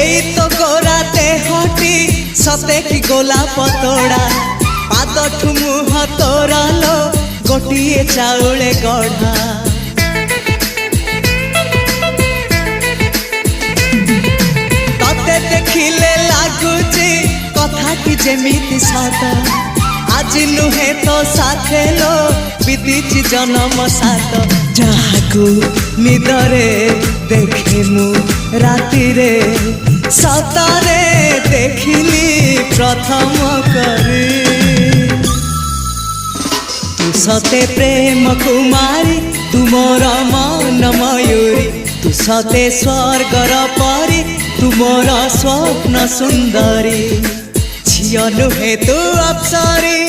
एई तो गोरा देहटी सते कि गोलाप तोड़ा पाद मुह तोरा लो गोटिए चाउले गढ़ा तते देखिले लागुची कथाटी जेमिति सत आज नुहे तो साथे लो बीतीची जन्म सात जहाकू निदरे देखे मु राति रे सतरे देखिली प्रथम करी तू सते प्रेम कुमारी तू मोर मन मयूरी तू सते स्वर्गर परी तू मोर स्वप्न सुंदरी झियो नुहे तू अप्सरी।